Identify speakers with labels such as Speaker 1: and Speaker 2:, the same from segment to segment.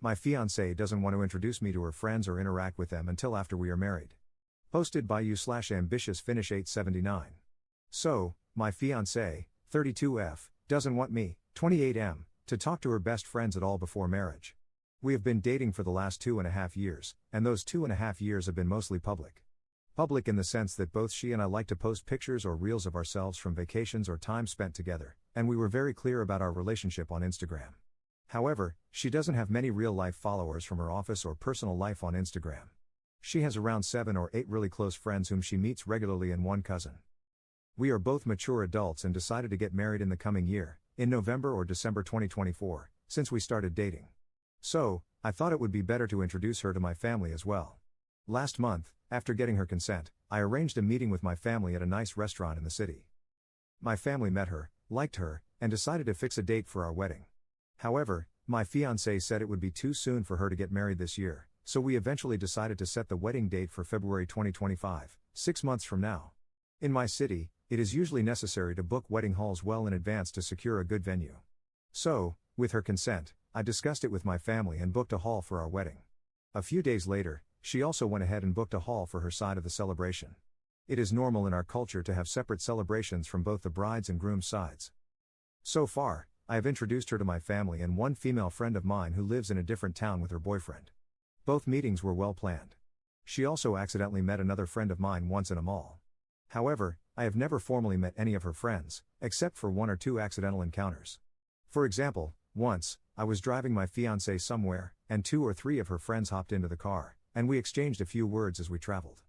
Speaker 1: My fiancée doesn't want to introduce me to her friends or interact with them until after we are married. Posted by you/ambitiousfinish879. So, my fiancée, 32F, doesn't want me, 28M, to talk to her best friends at all before marriage. We have been dating for the last 2.5 years, and those 2.5 years have been mostly public. Public in the sense that both she and I like to post pictures or reels of ourselves from vacations or time spent together, and we were very clear about our relationship on Instagram. However, she doesn't have many real-life followers from her office or personal life on Instagram. She has around 7 or 8 really close friends whom she meets regularly and one cousin. We are both mature adults and decided to get married in the coming year, in November or December 2024, since we started dating. So, I thought it would be better to introduce her to my family as well. Last month, after getting her consent, I arranged a meeting with my family at a nice restaurant in the city. My family met her, liked her, and decided to fix a date for our wedding. However, my fiancée said it would be too soon for her to get married this year, so we eventually decided to set the wedding date for February 2025, 6 months from now. In my city, it is usually necessary to book wedding halls well in advance to secure a good venue. So, with her consent, I discussed it with my family and booked a hall for our wedding. A few days later, she also went ahead and booked a hall for her side of the celebration. It is normal in our culture to have separate celebrations from both the bride's and groom's sides. So far, I have introduced her to my family and one female friend of mine who lives in a different town with her boyfriend. Both meetings were well planned. She also accidentally met another friend of mine once in a mall. However, I have never formally met any of her friends, except for 1 or 2 accidental encounters. For example, once, I was driving my fiancée somewhere, and 2 or 3 of her friends hopped into the car, and we exchanged a few words as we traveled.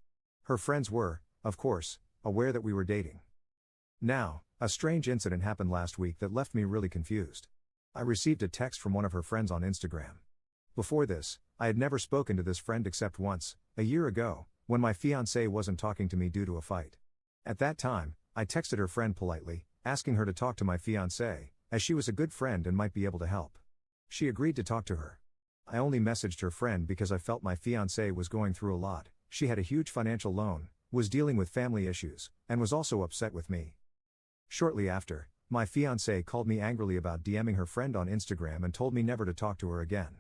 Speaker 1: Her friends were, of course, aware that we were dating. Now, a strange incident happened last week that left me really confused. I received a text from one of her friends on Instagram. Before this, I had never spoken to this friend except once, a year ago, when my fiancée wasn't talking to me due to a fight. At that time, I texted her friend politely, asking her to talk to my fiancée, as she was a good friend and might be able to help. She agreed to talk to her. I only messaged her friend because I felt my fiancée was going through a lot. She had a huge financial loan, was dealing with family issues, and was also upset with me. Shortly after, my fiancée called me angrily about DMing her friend on Instagram and told me never to talk to her again.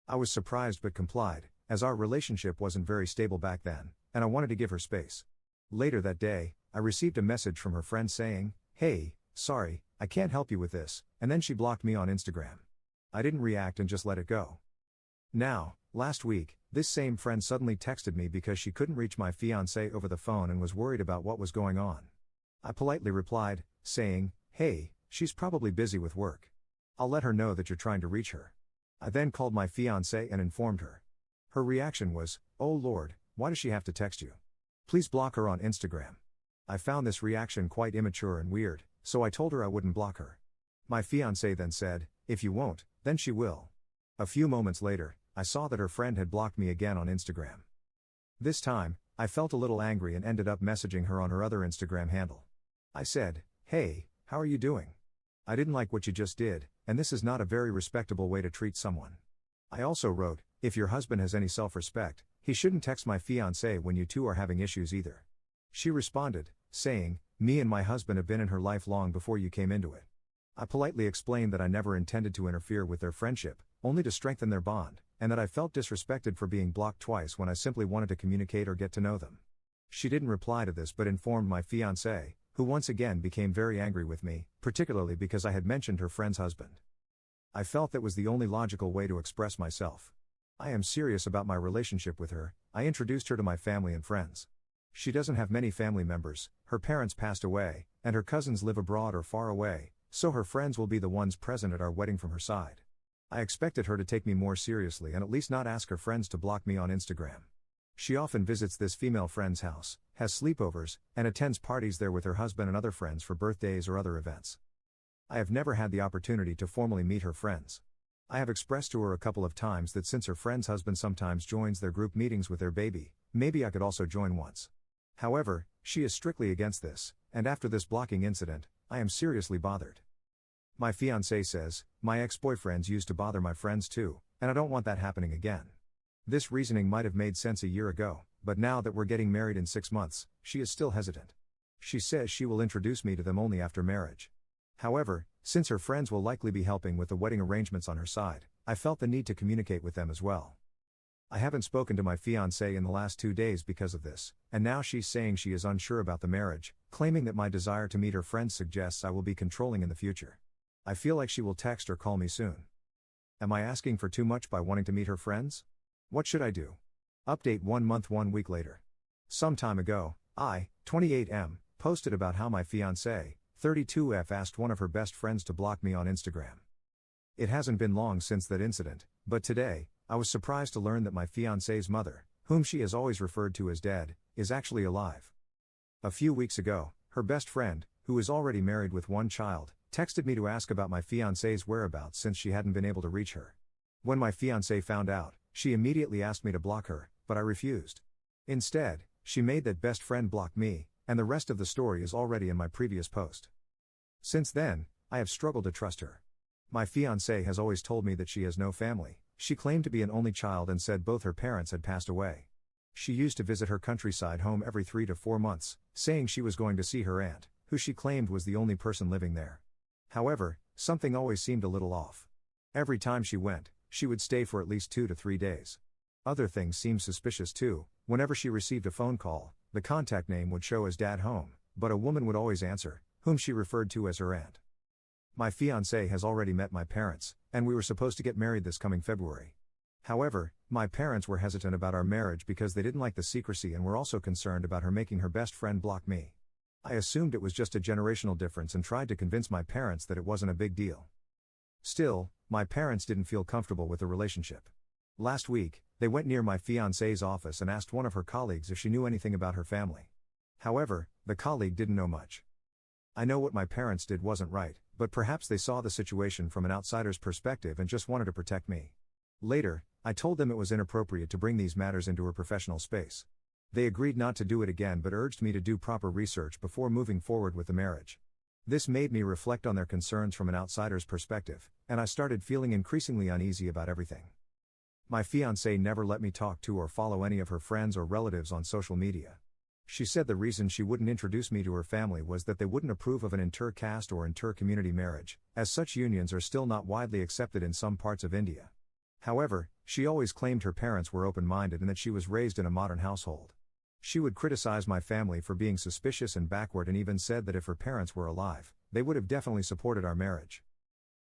Speaker 1: I was surprised but complied, as our relationship wasn't very stable back then, and I wanted to give her space. Later that day, I received a message from her friend saying, "Hey, sorry, I can't help you with this," and then she blocked me on Instagram. I didn't react and just let it go. Now, last week, this same friend suddenly texted me because she couldn't reach my fiancée over the phone and was worried about what was going on. I politely replied, saying, "Hey, she's probably busy with work. I'll let her know that you're trying to reach her." I then called my fiancée and informed her. Her reaction was, "Oh Lord, why does she have to text you? Please block her on Instagram." I found this reaction quite immature and weird, so I told her I wouldn't block her. My fiancée then said, "If you won't, then she will." A few moments later, I saw that her friend had blocked me again on Instagram. This time, I felt a little angry and ended up messaging her on her other Instagram handle. I said, "Hey, how are you doing? I didn't like what you just did, and this is not a very respectable way to treat someone." I also wrote, "If your husband has any self-respect, he shouldn't text my fiancée when you two are having issues either." She responded, saying, "Me and my husband have been in her life long before you came into it." I politely explained that I never intended to interfere with their friendship, only to strengthen their bond, and that I felt disrespected for being blocked twice when I simply wanted to communicate or get to know them. She didn't reply to this but informed my fiancée, who once again became very angry with me, particularly because I had mentioned her friend's husband. I felt that was the only logical way to express myself. I am serious about my relationship with her. I introduced her to my family and friends. She doesn't have many family members, her parents passed away, and her cousins live abroad or far away, so her friends will be the ones present at our wedding from her side. I expected her to take me more seriously and at least not ask her friends to block me on Instagram. She often visits this female friend's house, has sleepovers, and attends parties there with her husband and other friends for birthdays or other events. I have never had the opportunity to formally meet her friends. I have expressed to her a couple of times that since her friend's husband sometimes joins their group meetings with their baby, maybe I could also join once. However, she is strictly against this, and after this blocking incident, I am seriously bothered. My fiancée says, "My ex-boyfriends used to bother my friends too, and I don't want that happening again." This reasoning might have made sense a year ago, but now that we're getting married in 6 months, she is still hesitant. She says she will introduce me to them only after marriage. However, since her friends will likely be helping with the wedding arrangements on her side, I felt the need to communicate with them as well. I haven't spoken to my fiancée in the last 2 days because of this, and now she's saying she is unsure about the marriage, claiming that my desire to meet her friends suggests I will be controlling in the future. I feel like she will text or call me soon. Am I asking for too much by wanting to meet her friends? What should I do? Update 1 month 1 week later. Some time ago, I, 28M, posted about how my fiancée, 32F, asked one of her best friends to block me on Instagram. It hasn't been long since that incident, but today, I was surprised to learn that my fiancée's mother, whom she has always referred to as dead, is actually alive. A few weeks ago, her best friend, who is already married with 1 child, texted me to ask about my fiancée's whereabouts since she hadn't been able to reach her. When my fiancée found out, she immediately asked me to block her, but I refused. Instead, she made that best friend block me, and the rest of the story is already in my previous post. Since then, I have struggled to trust her. My fiancée has always told me that she has no family. She claimed to be an only child and said both her parents had passed away. She used to visit her countryside home every 3 to 4 months, saying she was going to see her aunt, who she claimed was the only person living there. However, something always seemed a little off. Every time she went, she would stay for at least 2 to 3 days. Other things seemed suspicious too. Whenever she received a phone call, the contact name would show as Dad Home, but a woman would always answer, whom she referred to as her aunt. My fiancée has already met my parents, and we were supposed to get married this coming February. However, my parents were hesitant about our marriage because they didn't like the secrecy and were also concerned about her making her best friend block me. I assumed it was just a generational difference and tried to convince my parents that it wasn't a big deal. Still, my parents didn't feel comfortable with the relationship. Last week, they went near my fiancée's office and asked one of her colleagues if she knew anything about her family. However, the colleague didn't know much. I know what my parents did wasn't right, but perhaps they saw the situation from an outsider's perspective and just wanted to protect me. Later, I told them it was inappropriate to bring these matters into a professional space. They agreed not to do it again but urged me to do proper research before moving forward with the marriage. This made me reflect on their concerns from an outsider's perspective, and I started feeling increasingly uneasy about everything. My fiancée never let me talk to or follow any of her friends or relatives on social media. She said the reason she wouldn't introduce me to her family was that they wouldn't approve of an inter-caste or inter-community marriage, as such unions are still not widely accepted in some parts of India. However, she always claimed her parents were open-minded and that she was raised in a modern household. She would criticize my family for being suspicious and backward and even said that if her parents were alive, they would have definitely supported our marriage.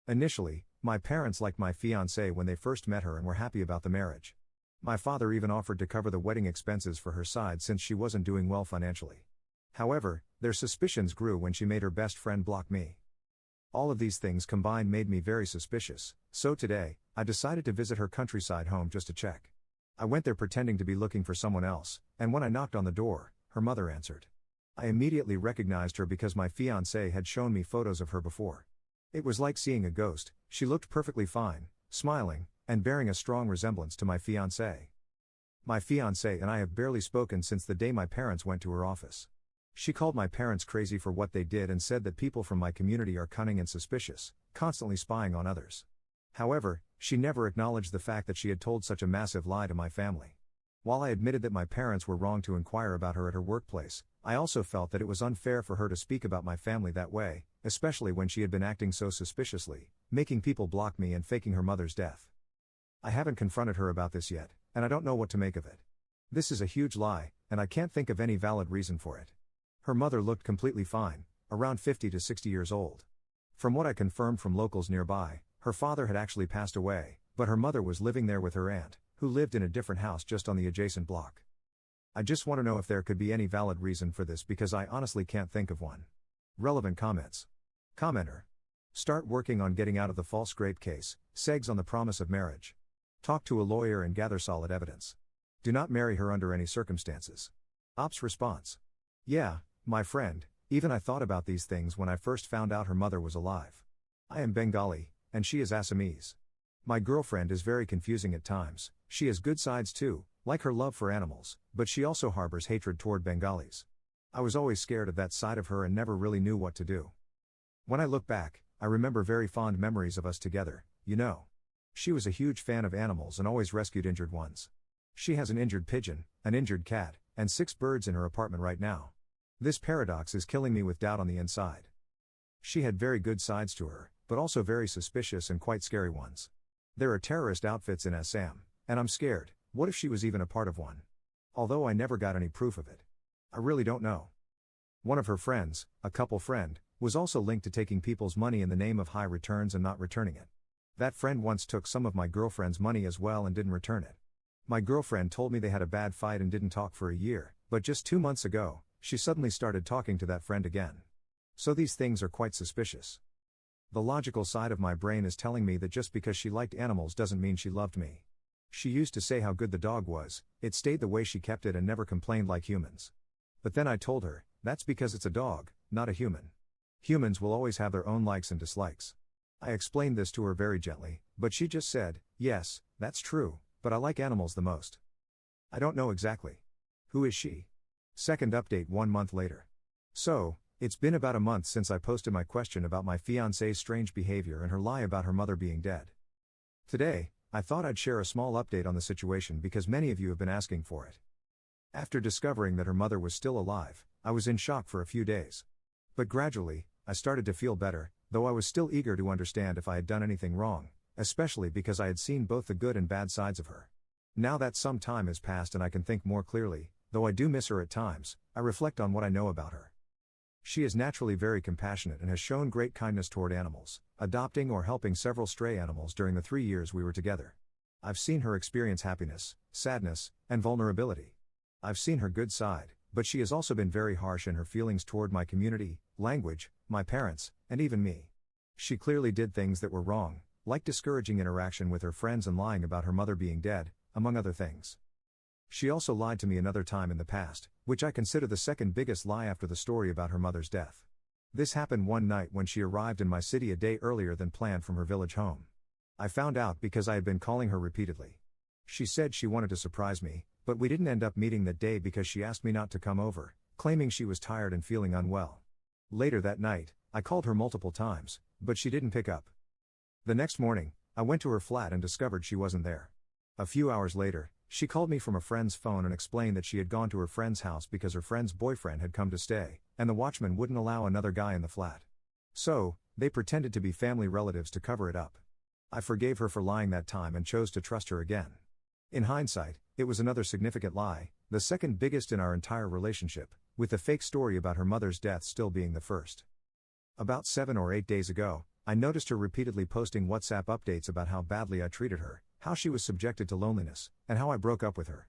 Speaker 1: Initially, my parents liked my fiancée when they first met her and were happy about the marriage. My father even offered to cover the wedding expenses for her side since she wasn't doing well financially. However, their suspicions grew when she made her best friend block me. All of these things combined made me very suspicious, so today, I decided to visit her countryside home just to check. I went there pretending to be looking for someone else, and when I knocked on the door, her mother answered. I immediately recognized her because my fiancé had shown me photos of her before. It was like seeing a ghost. She looked perfectly fine, smiling, and bearing a strong resemblance to my fiancé. My fiancé and I have barely spoken since the day my parents went to her office. She called my parents crazy for what they did and said that people from my community are cunning and suspicious, constantly spying on others. However, she never acknowledged the fact that she had told such a massive lie to my family. While I admitted that my parents were wrong to inquire about her at her workplace, I also felt that it was unfair for her to speak about my family that way, especially when she had been acting so suspiciously, making people block me and faking her mother's death. I haven't confronted her about this yet, and I don't know what to make of it. This is a huge lie, and I can't think of any valid reason for it. Her mother looked completely fine, around 50 to 60 years old. From what I confirmed from locals nearby, her father had actually passed away, but her mother was living there with her aunt, who lived in a different house just on the adjacent block. I just want to know if there could be any valid reason for this because I honestly can't think of one. Relevant comments. Commenter. Start working on getting out of the false grape case, segs on the promise of marriage. Talk to a lawyer and gather solid evidence. Do not marry her under any circumstances. Ops response. Yeah, my friend, even I thought about these things when I first found out her mother was alive. I am Bengali, and she is Assamese. My girlfriend is very confusing at times. She has good sides too, like her love for animals, but she also harbors hatred toward Bengalis. I was always scared of that side of her and never really knew what to do. When I look back, I remember very fond memories of us together, you know. She was a huge fan of animals and always rescued injured ones. She has an injured pigeon, an injured cat, and 6 birds in her apartment right now. This paradox is killing me with doubt on the inside. She had very good sides to her, but also very suspicious and quite scary ones. There are terrorist outfits in Assam, and I'm scared. What if she was even a part of one? Although I never got any proof of it. I really don't know. One of her friends, a couple friend, was also linked to taking people's money in the name of high returns and not returning it. That friend once took some of my girlfriend's money as well and didn't return it. My girlfriend told me they had a bad fight and didn't talk for a year, but just 2 months ago, she suddenly started talking to that friend again. So these things are quite suspicious. The logical side of my brain is telling me that just because she liked animals doesn't mean she loved me. She used to say how good the dog was, it stayed the way she kept it and never complained like humans. But then I told her, that's because it's a dog, not a human. Humans will always have their own likes and dislikes. I explained this to her very gently, but she just said, yes, that's true, but I like animals the most. I don't know exactly. Who is she? Second update 1 month later. So, it's been about a month since I posted my question about my fiancée's strange behavior and her lie about her mother being dead. Today, I thought I'd share a small update on the situation because many of you have been asking for it. After discovering that her mother was still alive, I was in shock for a few days. But gradually, I started to feel better, though I was still eager to understand if I had done anything wrong, especially because I had seen both the good and bad sides of her. Now that some time has passed and I can think more clearly, though I do miss her at times, I reflect on what I know about her. She is naturally very compassionate and has shown great kindness toward animals, adopting or helping several stray animals during the 3 years we were together. I've seen her experience happiness, sadness, and vulnerability. I've seen her good side, but she has also been very harsh in her feelings toward my community, language, my parents, and even me. She clearly did things that were wrong, like discouraging interaction with her friends and lying about her mother being dead, among other things. She also lied to me another time in the past, which I consider the second biggest lie after the story about her mother's death. This happened one night when she arrived in my city a day earlier than planned from her village home. I found out because I had been calling her repeatedly. She said she wanted to surprise me, but we didn't end up meeting that day because she asked me not to come over, claiming she was tired and feeling unwell. Later that night, I called her multiple times, but she didn't pick up. The next morning, I went to her flat and discovered she wasn't there. A few hours later, she called me from a friend's phone and explained that she had gone to her friend's house because her friend's boyfriend had come to stay, and the watchman wouldn't allow another guy in the flat. So, they pretended to be family relatives to cover it up. I forgave her for lying that time and chose to trust her again. In hindsight, it was another significant lie, the second biggest in our entire relationship, with the fake story about her mother's death still being the first. About 7 or 8 days ago, I noticed her repeatedly posting WhatsApp updates about how badly I treated her, how she was subjected to loneliness, and how I broke up with her.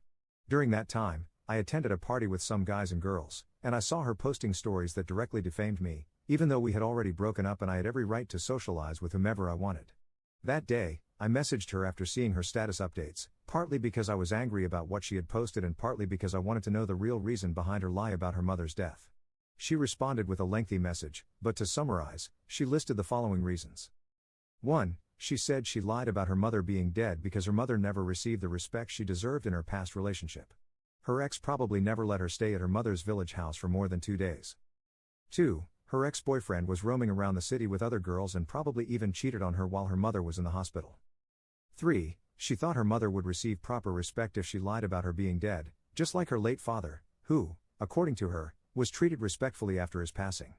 Speaker 1: During that time, I attended a party with some guys and girls, and I saw her posting stories that directly defamed me, even though we had already broken up and I had every right to socialize with whomever I wanted. That day, I messaged her after seeing her status updates, partly because I was angry about what she had posted and partly because I wanted to know the real reason behind her lie about her mother's death. She responded with a lengthy message, but to summarize, she listed the following reasons. 1. She said she lied about her mother being dead because her mother never received the respect she deserved in her past relationship. Her ex probably never let her stay at her mother's village house for more than 2 days. 2. Her ex-boyfriend was roaming around the city with other girls and probably even cheated on her while her mother was in the hospital. 3. She thought her mother would receive proper respect if she lied about her being dead, just like her late father, who, according to her, was treated respectfully after his passing.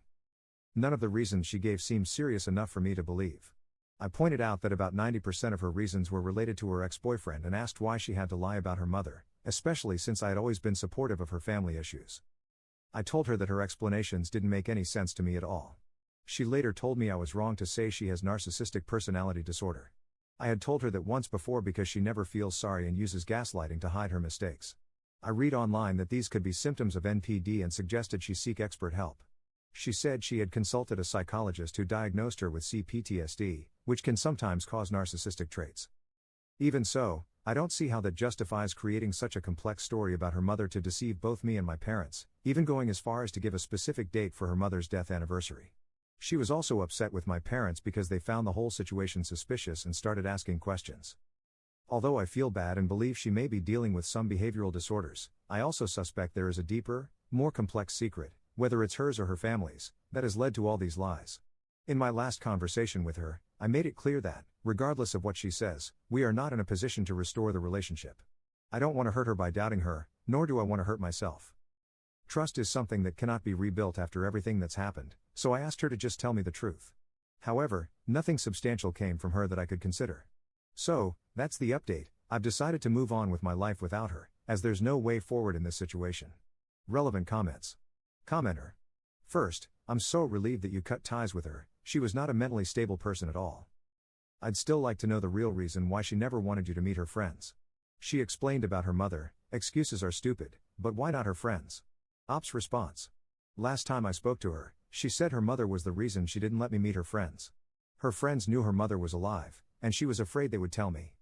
Speaker 1: None of the reasons she gave seemed serious enough for me to believe. I pointed out that about 90% of her reasons were related to her ex-boyfriend and asked why she had to lie about her mother, especially since I had always been supportive of her family issues. I told her that her explanations didn't make any sense to me at all. She later told me I was wrong to say she has narcissistic personality disorder. I had told her that once before because she never feels sorry and uses gaslighting to hide her mistakes. I read online that these could be symptoms of NPD and suggested she seek expert help. She said she had consulted a psychologist who diagnosed her with CPTSD, which can sometimes cause narcissistic traits. Even so, I don't see how that justifies creating such a complex story about her mother to deceive both me and my parents, even going as far as to give a specific date for her mother's death anniversary. She was also upset with my parents because they found the whole situation suspicious and started asking questions. Although I feel bad and believe she may be dealing with some behavioral disorders, I also suspect there is a deeper, more complex secret, whether it's hers or her family's, that has led to all these lies. In my last conversation with her, I made it clear that, regardless of what she says, we are not in a position to restore the relationship. I don't want to hurt her by doubting her, nor do I want to hurt myself. Trust is something that cannot be rebuilt after everything that's happened, so I asked her to just tell me the truth. However, nothing substantial came from her that I could consider. So, that's the update. I've decided to move on with my life without her, as there's no way forward in this situation. Relevant comments. Commenter. First, I'm so relieved that you cut ties with her. She was not a mentally stable person at all. I'd still like to know the real reason why she never wanted you to meet her friends. She explained about her mother. Excuses are stupid, but why not her friends? Ops response. Last time I spoke to her, she said her mother was the reason she didn't let me meet her friends. Her friends knew her mother was alive, and she was afraid they would tell me.